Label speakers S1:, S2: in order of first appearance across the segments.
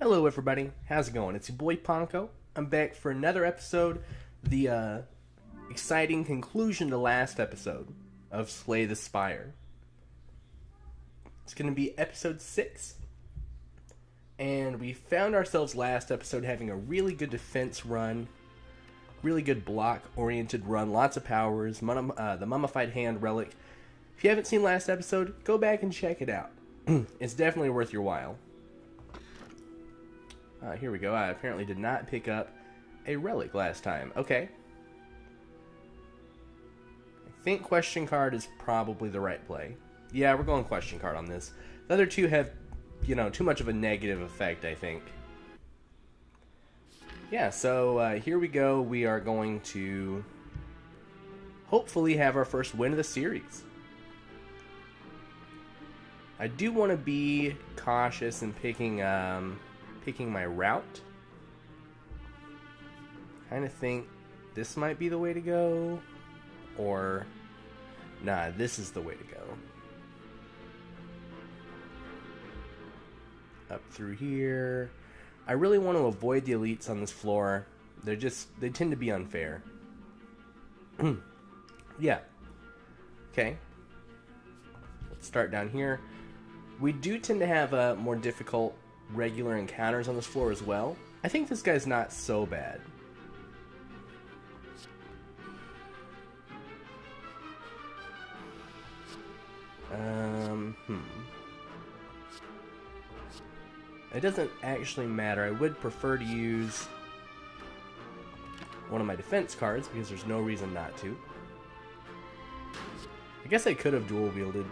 S1: Hello, everybody. How's it going? It's your boy PonQo. I'm back for another episode, the exciting conclusion to last episode of Slay the Spire. It's going to be episode 6, and we found ourselves last episode having a really good defense run, really good block-oriented run, lots of powers, the Mummified Hand relic. If you haven't seen last episode, go back and check it out. It's definitely worth your while. Here we go. I apparently did not pick up a relic last time. Okay. I think question card is probably the right play. Yeah, we're going question card on this. The other two have, too much of a negative effect, I think. Yeah, so here we go. We are going to hopefully have our first win of the series. I do want to be cautious in picking my route. Kind of think this might be the way to go, or nah, this is the way to go. Up through here. I really want to avoid the elites on this floor. They tend to be unfair. Yeah. Okay. Let's start down here. We do tend to have more difficult regular encounters on this floor as well. I think this guy's not so bad. It doesn't actually matter. I would prefer to use one of my defense cards because there's no reason not to. I guess I could have dual wielded,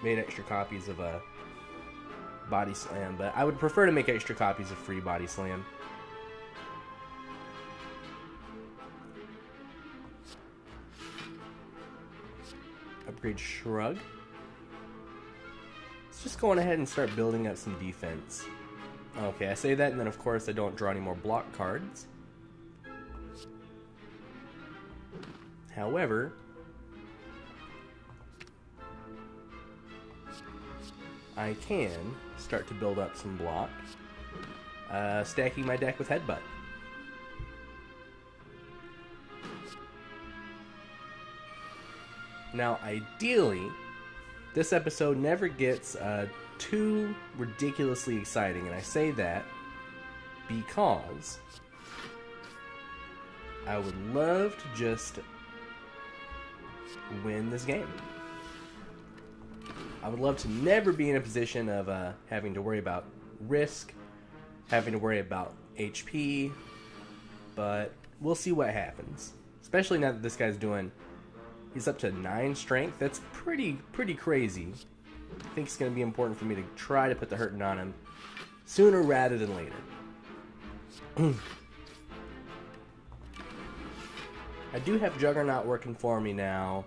S1: made extra copies of a Body Slam, but I would prefer to make extra copies of free Body Slam. Upgrade Shrug. Let's just go on ahead and start building up some defense. Okay, I say that, and then of course I don't draw any more block cards. However, I can start to build up some block, stacking my deck with Headbutt. Now, ideally, this episode never gets too ridiculously exciting, and I say that because I would love to just win this game. I would love to never be in a position of having to worry about risk, having to worry about HP, but we'll see what happens. Especially now that this guy's he's up to 9 strength. That's pretty crazy. I think it's going to be important for me to try to put the hurting on him sooner rather than later. I do have Juggernaut working for me now.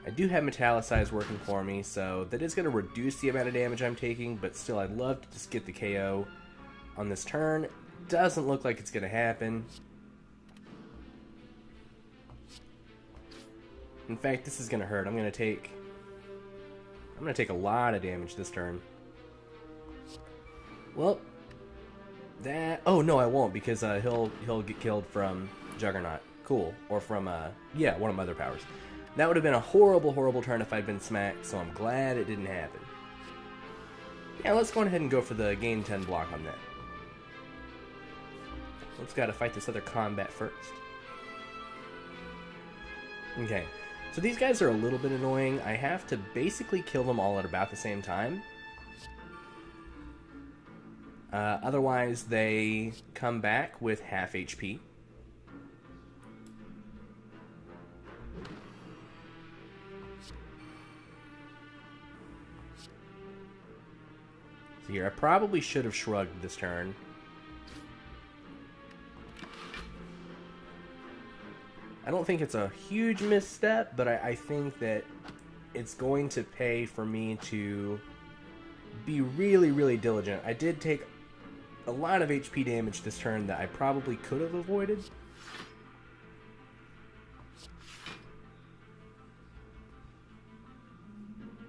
S1: I do have Metallicize working for me, so that is going to reduce the amount of damage I'm taking, but still I'd love to just get the KO on this turn. Doesn't look like it's going to happen. In fact, this is going to hurt. I'm going to take a lot of damage this turn. Well, oh no, I won't, because he'll get killed from Juggernaut. Cool. Or from one of my other powers. That would have been a horrible turn if I'd been smacked, so I'm glad it didn't happen. Yeah, let's go ahead and go for the gain 10 block on that. Let's gotta fight this other combat first. Okay, so these guys are a little bit annoying. I have to basically kill them all at about the same time. Otherwise, they come back with half HP. Here, I probably should have shrugged this turn. I don't think it's a huge misstep, but I think that it's going to pay for me to be really diligent. I did take a lot of HP damage this turn that I probably could have avoided.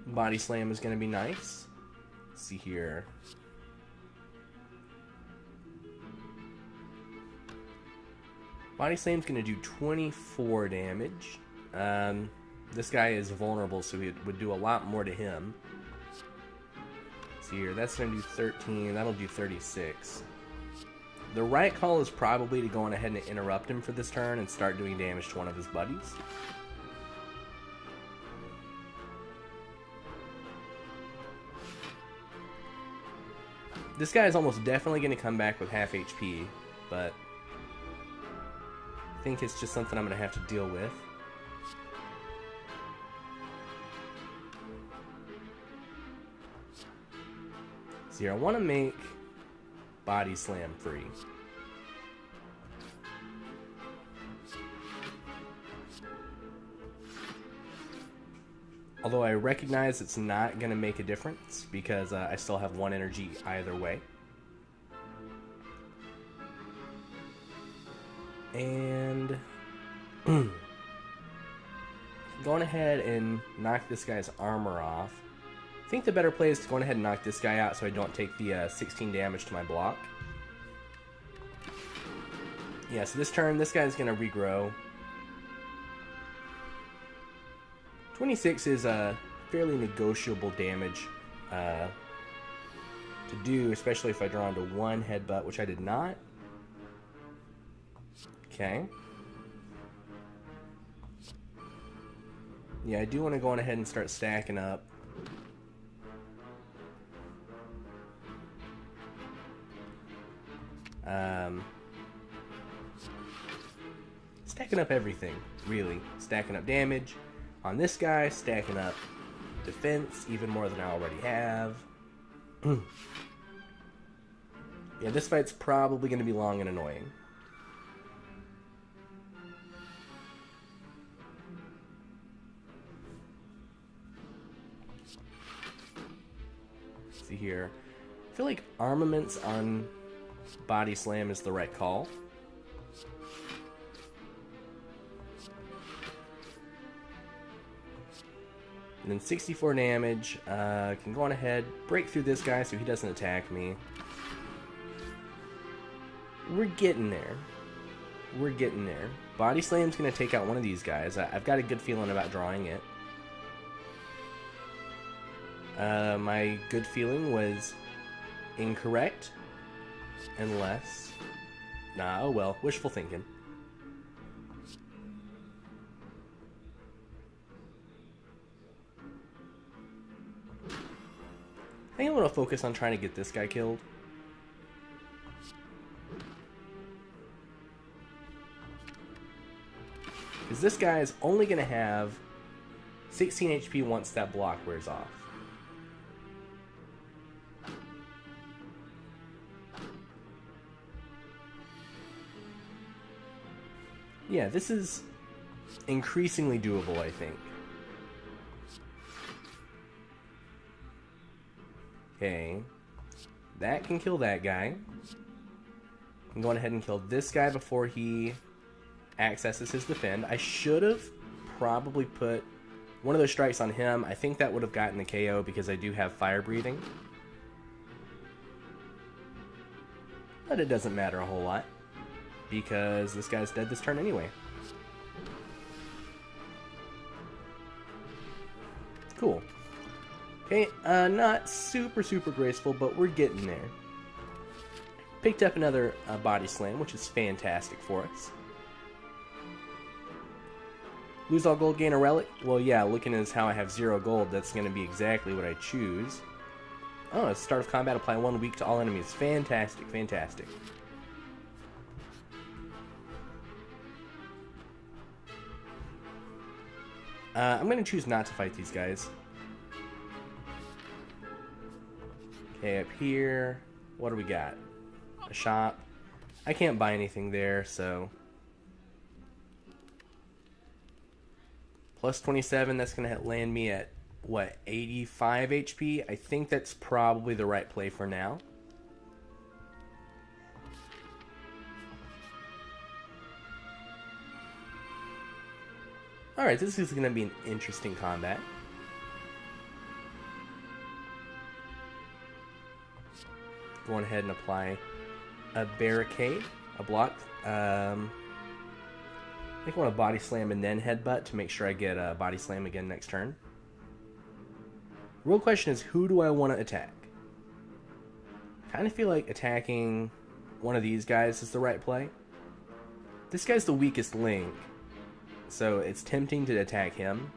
S1: Body Slam is going to be nice. Let's see here. Body Slam's going to do 24 damage. This guy is vulnerable, so it would do a lot more to him. Let's see here. That's going to do 13. That'll do 36. The right call is probably to go on ahead and interrupt him for this turn and start doing damage to one of his buddies. This guy is almost definitely going to come back with half HP, but I think it's just something I'm going to have to deal with. So here, I want to make Body Slam free. Although I recognize it's not going to make a difference because I still have 1 energy either way. And going ahead and knock this guy's armor off. I think the better play is to go ahead and knock this guy out so I don't take the 16 damage to my block. Yeah, so this turn, this guy's going to regrow. 26 is a fairly negotiable damage to do, especially if I draw into 1 headbutt, which I did not. Okay. Yeah, I do want to go on ahead and start stacking up. Stacking up everything, really. Stacking up damage on this guy, stacking up defense, even more than I already have. Yeah, this fight's probably going to be long and annoying. Let's see here. I feel like armaments on Body Slam is the right call. And then 64 damage. Can go on ahead, break through this guy so he doesn't attack me. We're getting there. We're getting there. Body Slam's going to take out one of these guys. I've got a good feeling about drawing it. My good feeling was incorrect. Unless... Nah, oh well. Wishful thinking. I think I'm going to focus on trying to get this guy killed. Because this guy is only going to have 16 HP once that block wears off. Yeah, this is increasingly doable, I think. Okay, that can kill that guy. I'm going ahead and kill this guy before he accesses his defend. I should have probably put one of those strikes on him. I think that would have gotten the KO because I do have fire breathing. But it doesn't matter a whole lot because this guy's dead this turn anyway. Cool. Okay, not super graceful, but we're getting there. Picked up another Body Slam, which is fantastic for us. Lose all gold, gain a relic? Well, yeah, looking as how I have 0 gold, that's going to be exactly what I choose. Oh, at the start of combat, apply 1 weak to all enemies. Fantastic, fantastic. I'm going to choose not to fight these guys. Okay, up here, what do we got? A shop. I can't buy anything there, so... Plus 27, that's going to land me at, what, 85 HP? I think that's probably the right play for now. Alright, this is going to be an interesting combat. Go on ahead and apply a barricade, a block. I think I want to body slam and then headbutt to make sure I get a body slam again next turn. The real question is, who do I want to attack? I kind of feel like attacking one of these guys is the right play. This guy's the weakest link, so it's tempting to attack him.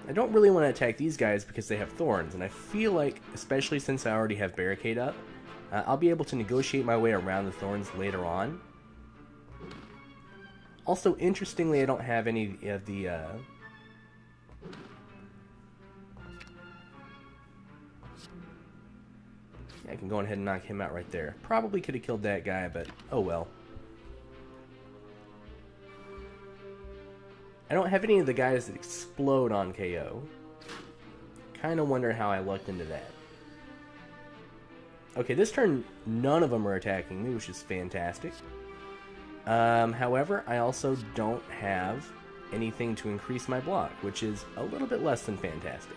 S1: I don't really want to attack these guys because they have thorns, and I feel like, especially since I already have barricade up, I'll be able to negotiate my way around the thorns later on. Also, interestingly, I don't have any of the I can go ahead and knock him out right there. Probably could have killed that guy, but oh well. I don't have any of the guys that explode on KO. Kind of wonder how I lucked into that. Okay, this turn, none of them are attacking me, which is fantastic. However, I also don't have anything to increase my block, which is a little bit less than fantastic.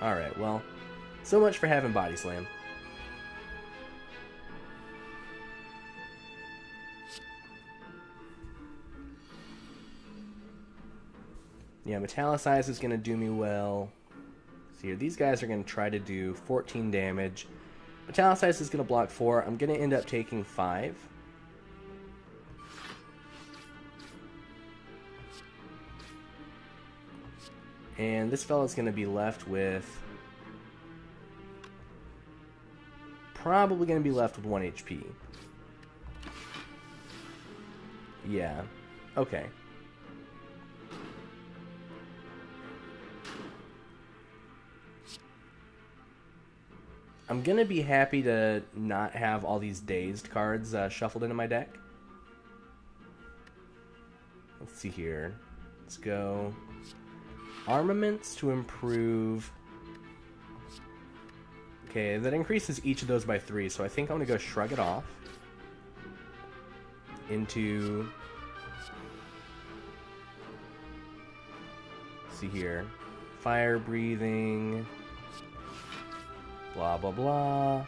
S1: Alright, well, so much for having Body Slam. Yeah, Metallicize is going to do me well. See here, these guys are going to try to do 14 damage. Metallicize is going to block 4. I'm going to end up taking 5. And this fella's going to be left with... probably going to be left with 1 HP. Yeah. Okay. I'm going to be happy to not have all these dazed cards shuffled into my deck. Let's see here. Let's go. Armaments to improve. Okay, that increases each of those by 3, so I think I'm going to go Shrug It Off. Into... let's see here. Fire Breathing... blah, blah, blah.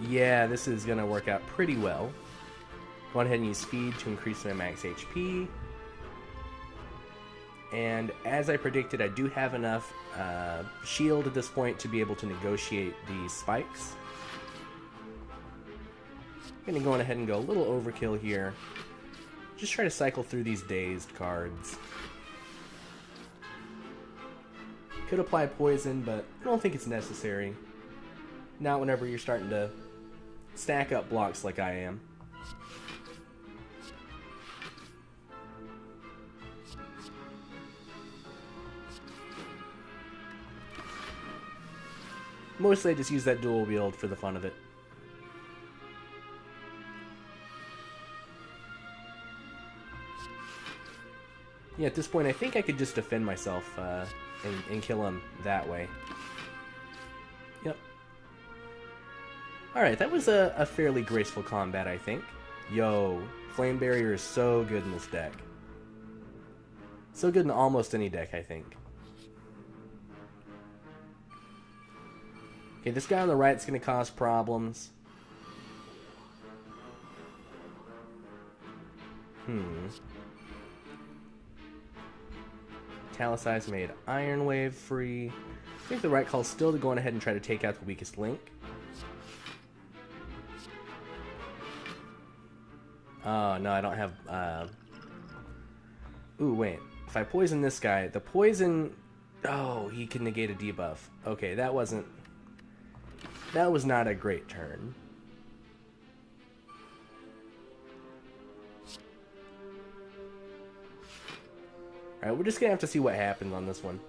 S1: Yeah, this is going to work out pretty well. Go ahead and use Speed to increase my max HP. And as I predicted, I do have enough shield at this point to be able to negotiate the spikes. I'm going to go ahead and go a little overkill here. Just try to cycle through these dazed cards. Could apply poison, but I don't think it's necessary. Not whenever you're starting to stack up blocks like I am. Mostly I just use that dual wield for the fun of it. Yeah, at this point I think I could just defend myself and kill him that way. Yep. Alright, that was a fairly graceful combat, I think. Yo, Flame Barrier is so good in this deck. So good in almost any deck, I think. Okay, this guy on the right is going to cause problems. Metallicize made Iron Wave free. I think the right call is still to go on ahead and try to take out the weakest link. Oh, no, I don't have... Ooh, wait. If I poison this guy, the poison... oh, he can negate a debuff. Okay, that wasn't... that was not a great turn. Alright, we're just going to have to see what happens on this one.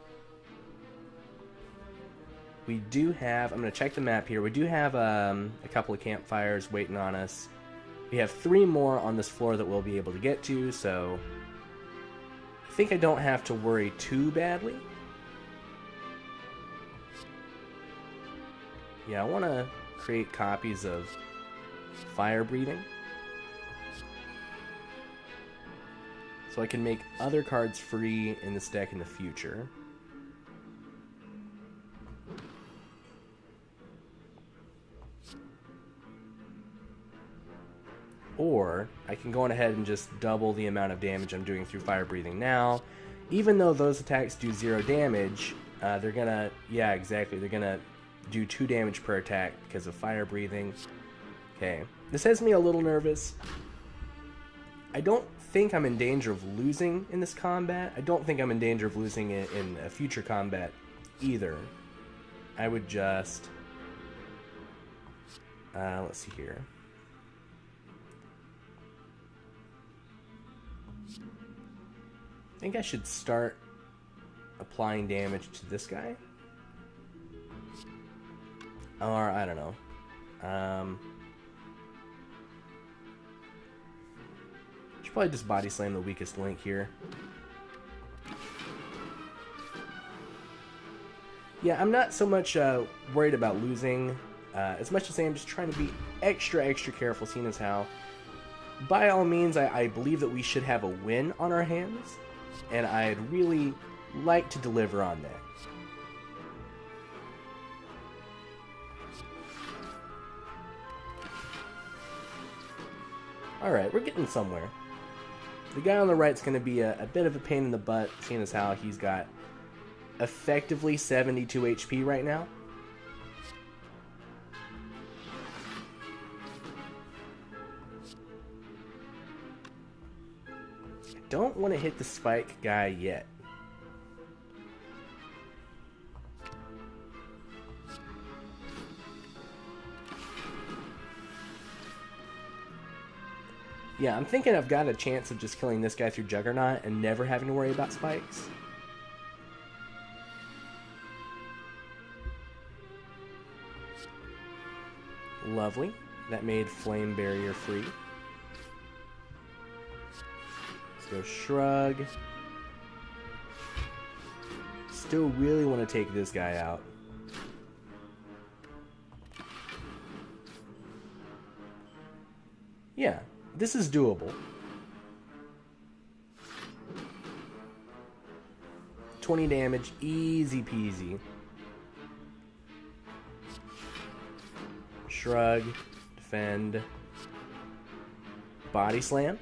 S1: We do have... I'm going to check the map here. We do have a couple of campfires waiting on us. We have 3 more on this floor that we'll be able to get to, so... I think I don't have to worry too badly. Yeah, I want to create copies of Fire Breathing. So I can make other cards free in this deck in the future. Or I can go on ahead and just double the amount of damage I'm doing through fire breathing now. Even though those attacks do 0 damage, they're gonna, yeah, exactly, they're gonna do 2 damage per attack because of fire breathing. Okay, this has me a little nervous. I don't think I'm in danger of losing in this combat. I don't think I'm in danger of losing it in a future combat either. I would just... let's see here. I think I should start applying damage to this guy. Or, I don't know. Should probably just body slam the weakest link here. Yeah, I'm not so much worried about losing as much as I am just trying to be extra careful, seeing as how, by all means, I believe that we should have a win on our hands, and I'd really like to deliver on that. Alright, we're getting somewhere. The guy on the right's going to be a bit of a pain in the butt, seeing as how he's got effectively 72 HP right now. I don't want to hit the spike guy yet. Yeah, I'm thinking I've got a chance of just killing this guy through Juggernaut and never having to worry about spikes. Lovely. That made Flame Barrier free. Let's go Shrug. Still really want to take this guy out. Yeah. This is doable. 20 damage, easy peasy. Shrug, defend, body slam,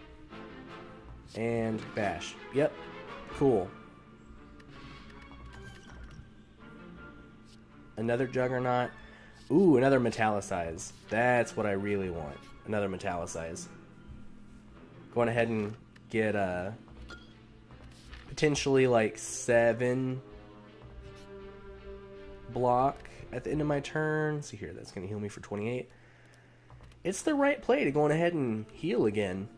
S1: and bash. Yep, cool. Another Juggernaut. Ooh, another Metallicize. That's what I really want. Another Metallicize. Going ahead and get potentially like 7 block at the end of my turn. See here, that's going to heal me for 28. It's the right play to go on ahead and heal again.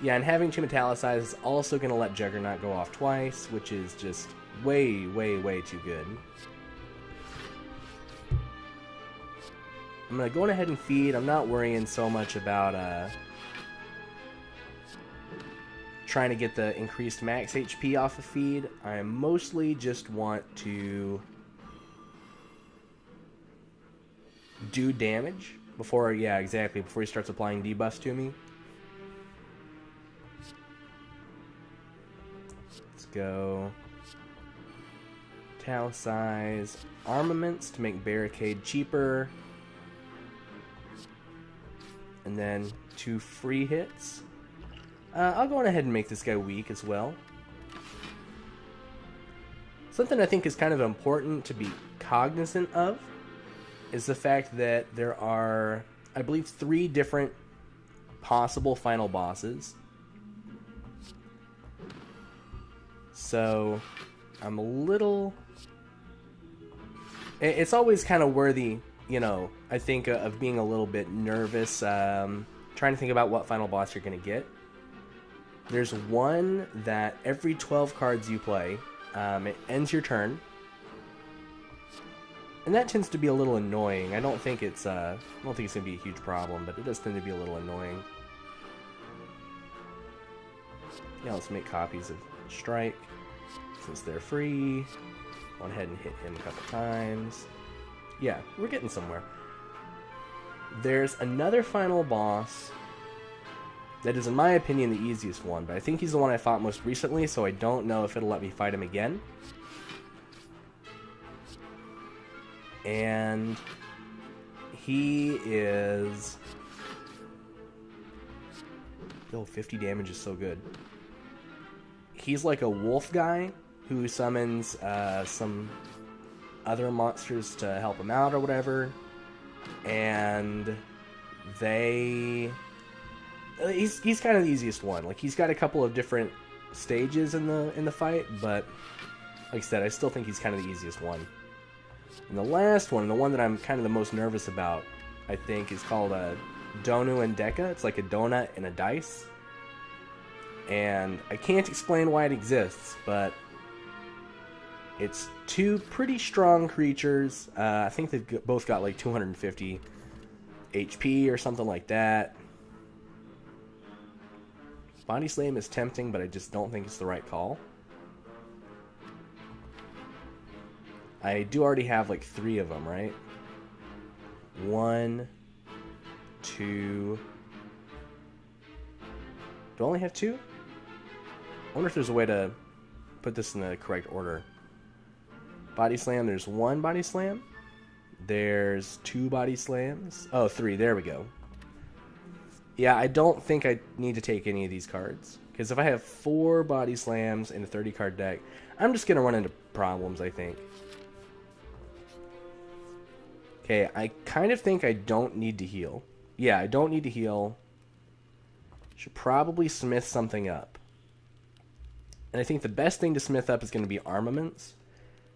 S1: Yeah, and having 2 Metallicize is also going to let Juggernaut go off twice, which is just way too good. I'm going to go on ahead and feed. I'm not worrying so much about trying to get the increased max HP off of feed. I mostly just want to do damage before, yeah, exactly, before he starts applying debuffs to me. Let's go Metallicize armaments to make barricade cheaper. And then 2 free hits. I'll go on ahead and make this guy weak as well. Something I think is kind of important to be cognizant of is the fact that there are, I believe, 3 different possible final bosses. So I'm a little... It's always kind of worthy, you know, I think of being a little bit nervous, trying to think about what final boss you're going to get. There's one that every 12 cards you play, it ends your turn. And that tends to be a little annoying. I don't think it's going to be a huge problem, but it does tend to be a little annoying. Yeah, let's make copies of Strike, since they're free. Go ahead and hit him a couple times. Yeah, we're getting somewhere. There's another final boss that is, in my opinion, the easiest one, but I think he's the one I fought most recently, so I don't know if it'll let me fight him again. And he is... Yo, 50 damage is so good. He's like a wolf guy who summons some other monsters to help him out or whatever. And they... He's kind of the easiest one. Like, he's got a couple of different stages in the fight, but like I said, I still think he's kind of the easiest one. And the last one, the one that I'm kind of the most nervous about, I think, is called Donu and Deca. It's like a donut and a dice. And I can't explain why it exists, but it's two pretty strong creatures. I think they've both got like 250 HP or something like that. Body Slam is tempting, but I just don't think it's the right call. I do already have like 3 of them, right? 1, 2... Do I only have 2? I wonder if there's a way to put this in the correct order. Body Slam, there's 1 Body Slam. There's 2 Body Slams. Oh, 3, there we go. Yeah, I don't think I need to take any of these cards. Because if I have 4 Body Slams in a 30-card deck, I'm just going to run into problems, I think. Okay, I kind of think I don't need to heal. Yeah, I don't need to heal. Should probably smith something up. And I think the best thing to smith up is going to be armaments.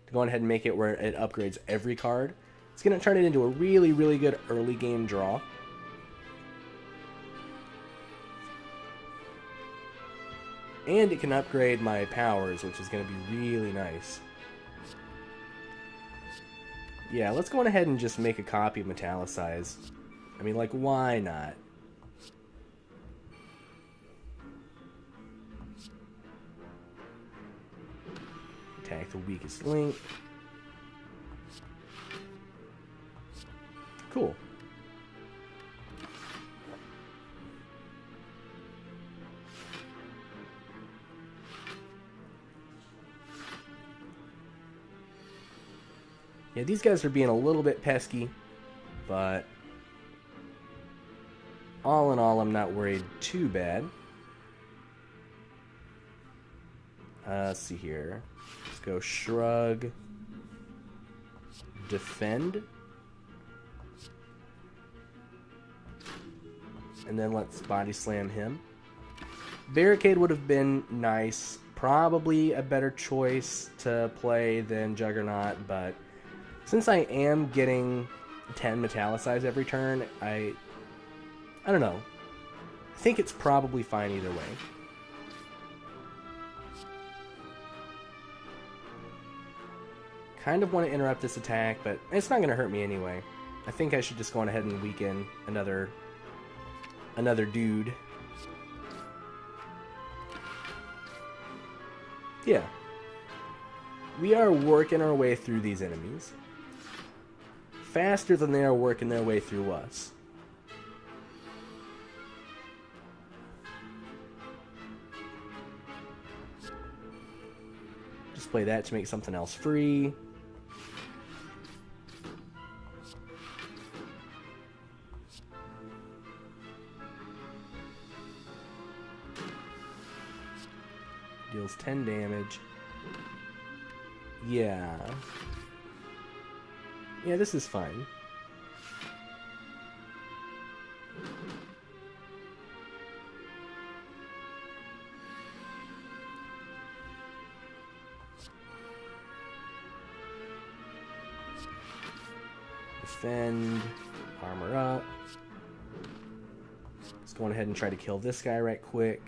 S1: To go ahead and make it where it upgrades every card. It's going to turn it into a really, really good early game draw. And it can upgrade my powers, which is going to be really nice. Yeah, let's go on ahead and just make a copy of Metallicize. I mean, like, why not? Attack the weakest link. Cool. Yeah, these guys are being a little bit pesky, but all in all, I'm not worried too bad. Let's see here. Let's go Shrug. Defend. And then let's Body Slam him. Barricade would have been nice. Probably a better choice to play than Juggernaut, but since I am getting 10 Metallicize every turn, I don't know. I think it's probably fine either way. Kind of want to interrupt this attack, but it's not going to hurt me anyway. I think I should just go on ahead and weaken another dude. Yeah. We are working our way through these enemies. Faster than they are working their way through us. Just play that to make something else free. Deals 10 damage. Yeah. Yeah, this is fine. Defend. Armor up. Let's go on ahead and try to kill this guy right quick.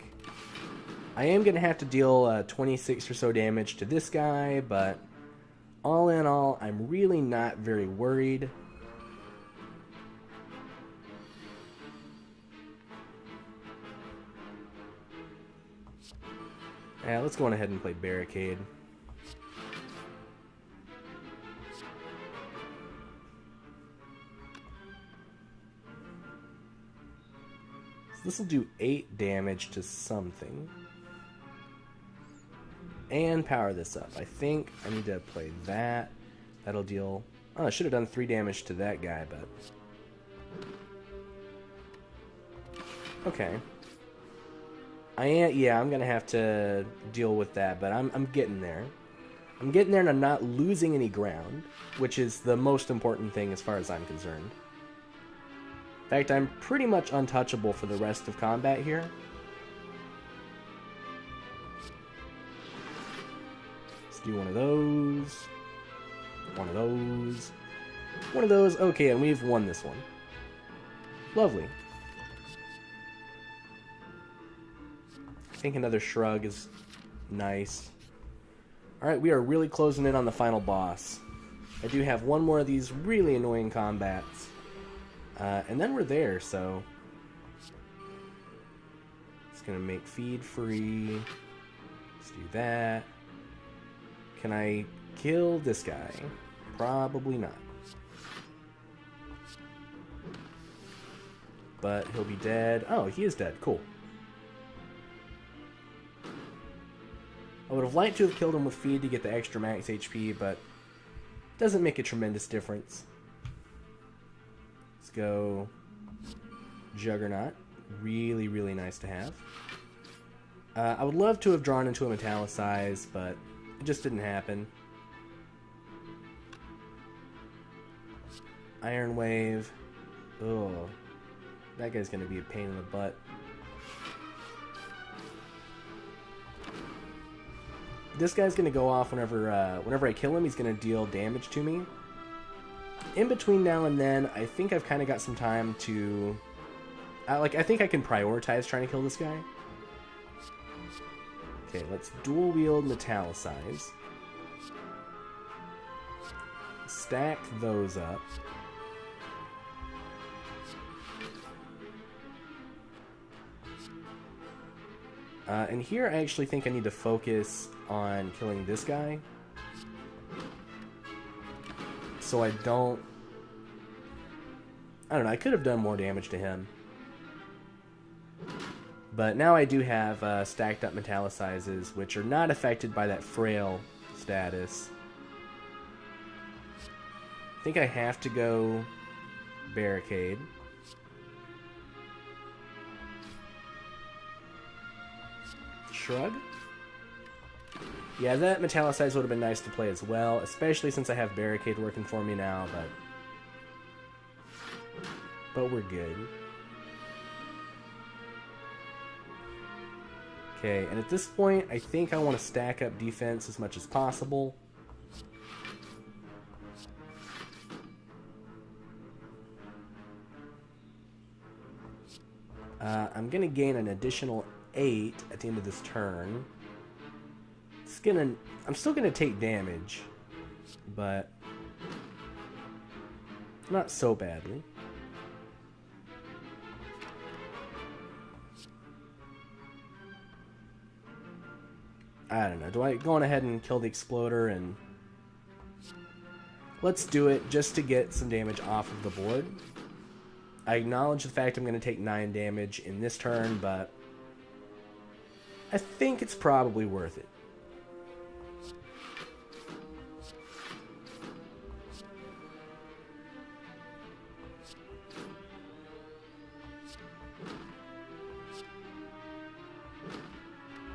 S1: I am going to have to deal 26 or so damage to this guy, but all in all, I'm really not very worried. Yeah, let's go on ahead and play Barricade. So this will do 8 damage to something. And power this up. I think I need to play that. That'll deal Oh, I should have done 3 damage to that guy, but... Okay. Yeah, I'm gonna have to deal with that, but I'm getting there. I'm getting there and I'm not losing any ground, which is the most important thing as far as I'm concerned. In fact, I'm pretty much untouchable for the rest of combat here. Let's do one of those. One of those. One of those. Okay, and we've won this one. Lovely. I think another shrug is nice. Alright, we are really closing in on the final boss. I do have one more of these really annoying combats. And then we're there, so... It's gonna make feed free. Let's do that. Can I kill this guy? Probably not. But he'll be dead. Oh, he is dead. Cool. I would have liked to have killed him with feed to get the extra max HP, but it doesn't make a tremendous difference. Let's go Juggernaut. Really, really nice to have. I would love to have drawn into a Metallicize, but it just didn't happen. Iron Wave. Oh, that guy's going to be a pain in the butt. This guy's going to go off whenever I kill him. He's going to deal damage to me. In between now and then, I think I've kind of got some time to... I think I can prioritize trying to kill this guy. Okay, let's dual wield Metallicize. Stack those up. And here I actually think I need to focus on killing this guy. So I don't know, I could have done more damage to him. But now I do have stacked up Metallicizes, which are not affected by that frail status. I think I have to go Barricade. Shrug? Yeah, that Metallicize would have been nice to play as well, especially since I have Barricade working for me now, but we're good. Okay, and at this point, I think I want to stack up defense as much as possible. I'm going to gain an additional 8 at the end of this turn. I'm still gonna take damage, but not so badly. I don't know. Do I go on ahead and kill the Exploder? And let's do it just to get some damage off of the board. I acknowledge the fact I'm going to take 9 damage in this turn, but I think it's probably worth it.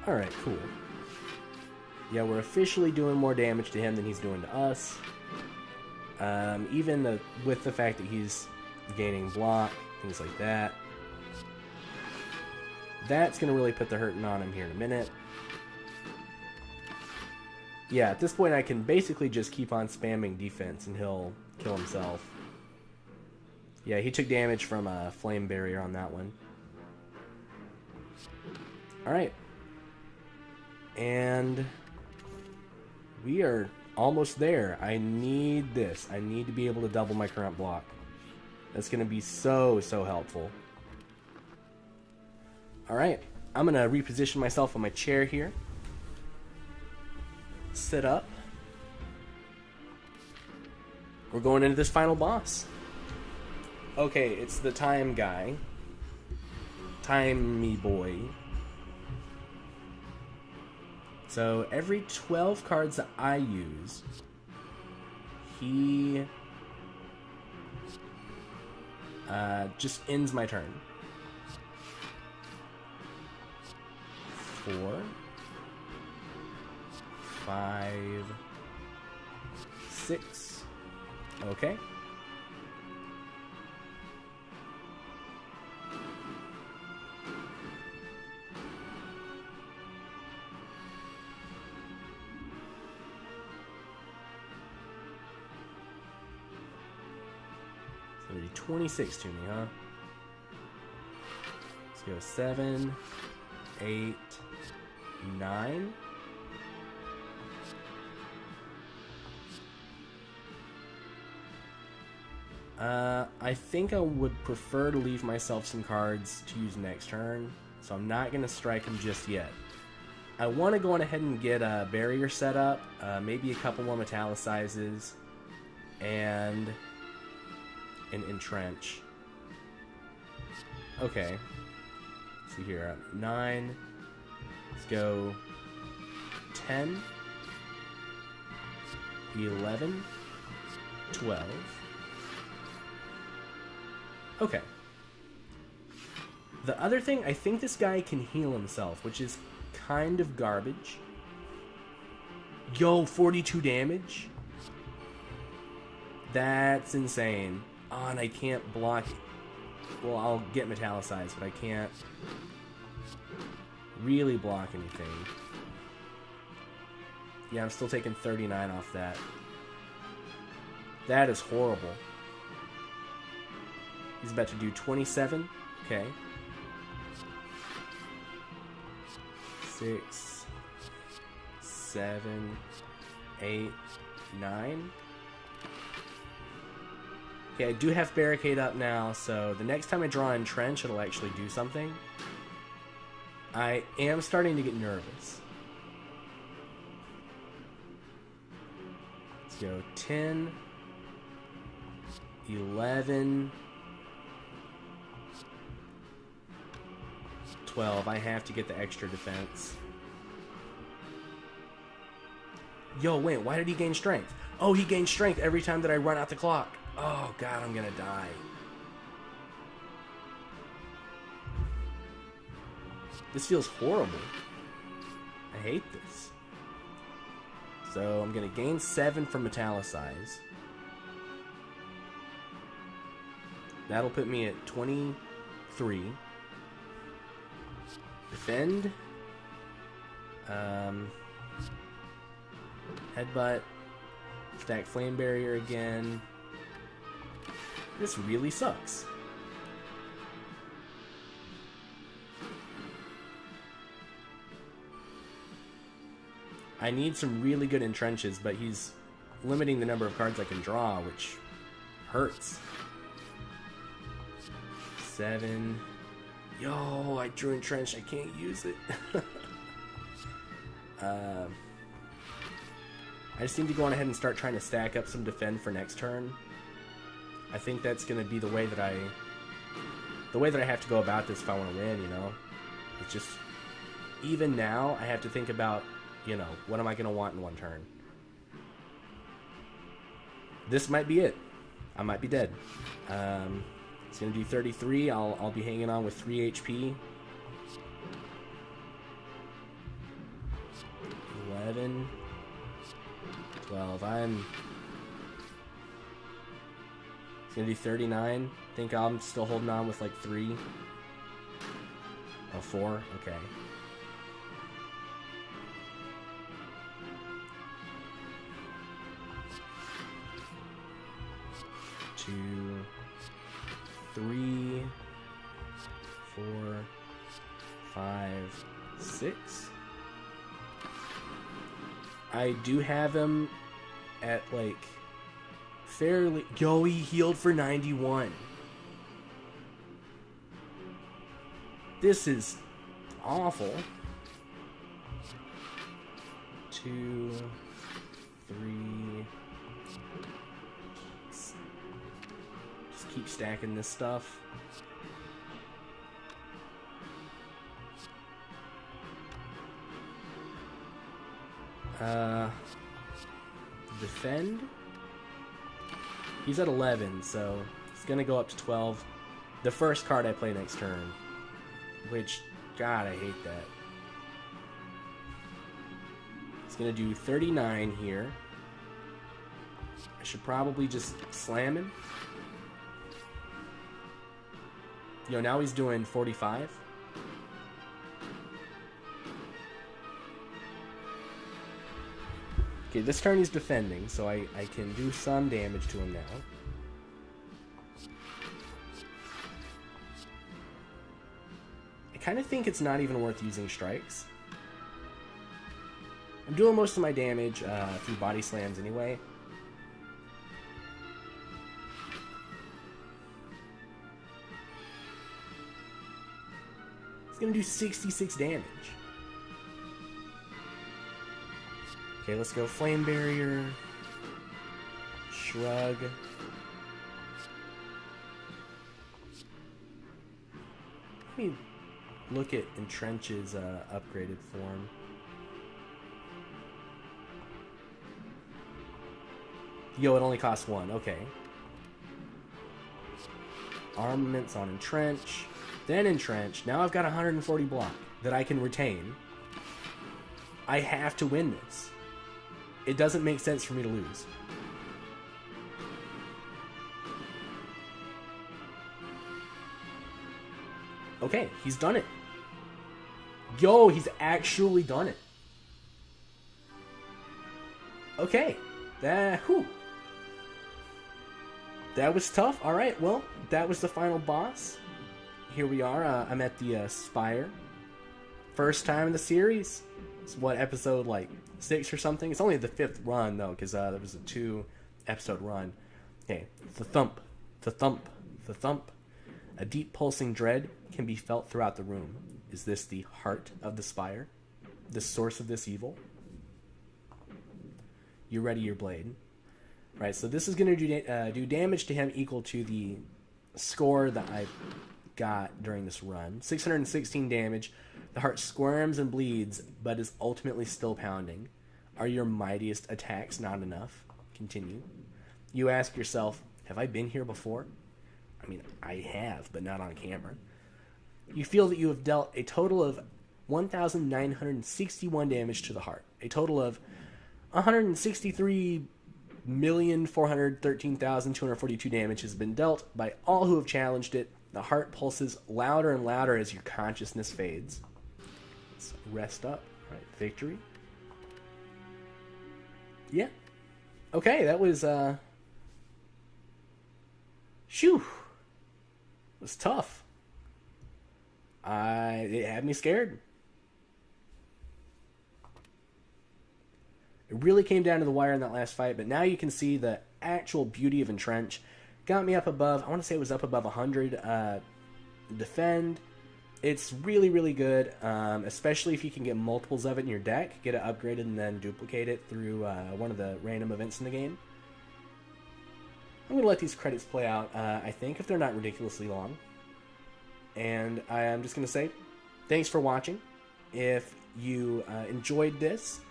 S1: Alright, cool. Yeah, we're officially doing more damage to him than he's doing to us. Even with the fact that he's gaining block, things like that. That's going to really put the hurting on him here in a minute. Yeah, at this point I can basically just keep on spamming defense and he'll kill himself. Yeah, he took damage from a flame barrier on that one. Alright. And we are almost there. I need this. I need to be able to double my current block. That's going to be so helpful. Alright, I'm going to reposition myself on my chair here. Sit up. We're going into this final boss. Okay, it's the time guy. Time me boy. So every 12 cards that I use, he just ends my turn. 4, 5, 6. Okay. So 26 to me, huh? Let's go 7, 8, 9. I think I would prefer to leave myself some cards to use next turn, so I'm not going to strike him just yet. I want to go on ahead and get a barrier set up, maybe a couple more metallicizes, and an entrench. Okay. Let's see here. 9. Let's go 10, 11, 12. Okay. The other thing, I think this guy can heal himself, which is kind of garbage. Yo, 42 damage? That's insane. Oh, and I can't block it. Well, I'll get metallicized, but I can't really block anything. Yeah, I'm still taking 39 off that. That is horrible. He's about to do 27. Okay. 6, 7, 8, 9. Okay, I do have barricade up now, so the next time I draw Entrenched, it'll actually do something. I am starting to get nervous. Let's go 10, 11, 12. I have to get the extra defense. Yo, wait, why did he gain strength? Oh, he gains strength every time that I run out the clock. Oh, God, I'm gonna die. This feels horrible. I hate this. So I'm gonna gain 7 from metallicize. That'll put me at 23. Defend. Headbutt. Stack flame barrier again. This really sucks. I need some really good entrenches, but he's limiting the number of cards I can draw, which hurts. 7. Yo, I drew entrenched. I can't use it. I just need to go on ahead and start trying to stack up some defend for next turn. I think that's going to be the way that I have to go about this if I want to win, you know? It's just, even now, I have to think about, you know, what am I going to want in one turn? This might be it. I might be dead. It's going to do 33. I'll be hanging on with 3 HP. 11. 12. It's going to do 39. I think I'm still holding on with like 3. Oh, 4. Okay. Two, 3, 4, 5, 6. I do have him at like fairly. Yo, he healed for 91. This is awful. 2, 3. Just keep stacking this stuff. Defend. He's at 11, so he's gonna go up to 12. the first card I play next turn. Which, God, I hate that. It's going to do 39 here. I should probably just slam him. You know, now he's doing 45. Okay, this turn he's defending, so I can do some damage to him now. I kind of think it's not even worth using strikes. I'm doing most of my damage through body slams anyway. It's going to do 66 damage. Okay, let's go Flame Barrier. Shrug. Let me look at Entrenchd's upgraded form. Yo, it only costs 1. Okay. Armaments on Entrench. Then Entrench. Now I've got 140 block that I can retain. I have to win this. It doesn't make sense for me to lose. Okay, he's done it. Yo, he's actually done it. Okay. That was tough. Alright, well, that was the final boss. Here we are. I'm at the Spire. First time in the series. It's what, episode like 6 or something? It's only the 5th run though, because there was a 2-episode run. Okay, the thump, the thump, the thump. A deep pulsing dread can be felt throughout the room. Is this the heart of the Spire? The source of this evil? You ready your blade. Right, so this is going to do damage to him equal to the score that I got during this run. 616 damage. The heart squirms and bleeds, but is ultimately still pounding. Are your mightiest attacks not enough? Continue. You ask yourself, have I been here before? I mean, I have, but not on camera. You feel that you have dealt a total of 1,961 damage to the heart. A total of 163,413,242 damage has been dealt by all who have challenged it. The heart pulses louder and louder as your consciousness fades. Let's rest up. All right, victory. Yeah. Okay, that was, Shoo. It was tough. It had me scared. It really came down to the wire in that last fight, but now you can see the actual beauty of Entrenched. Got me up above, I want to say it was up above 100. Defend. It's really, really good, especially if you can get multiples of it in your deck. Get it upgraded and then duplicate it through one of the random events in the game. I'm going to let these credits play out, I think, if they're not ridiculously long. And I'm just going to say, thanks for watching. If you enjoyed this,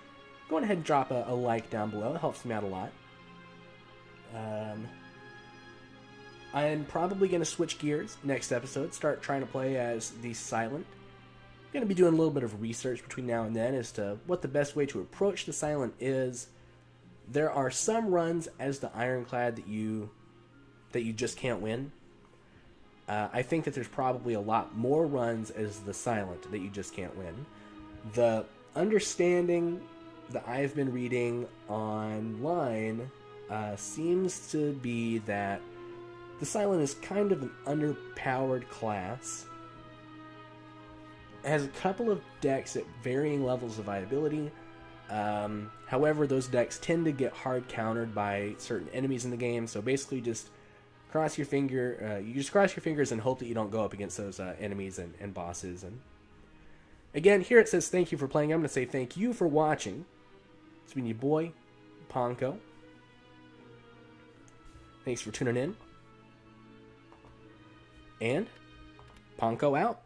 S1: go ahead and drop a like down below. It helps me out a lot. I'm probably going to switch gears next episode, start trying to play as the Silent. I'm going to be doing a little bit of research between now and then as to what the best way to approach the Silent is. There are some runs as the Ironclad that you just can't win. I think that there's probably a lot more runs as the Silent that you just can't win. The understanding that I've been reading online seems to be that the Silent is kind of an underpowered class. It has a couple of decks at varying levels of viability. However, those decks tend to get hard countered by certain enemies in the game, so basically just cross your finger. You just cross your fingers and hope that you don't go up against those enemies and bosses. And again, here it says thank you for playing. I'm going to say thank you for watching. It's been your boy, PonQo. Thanks for tuning in. And PonQo out.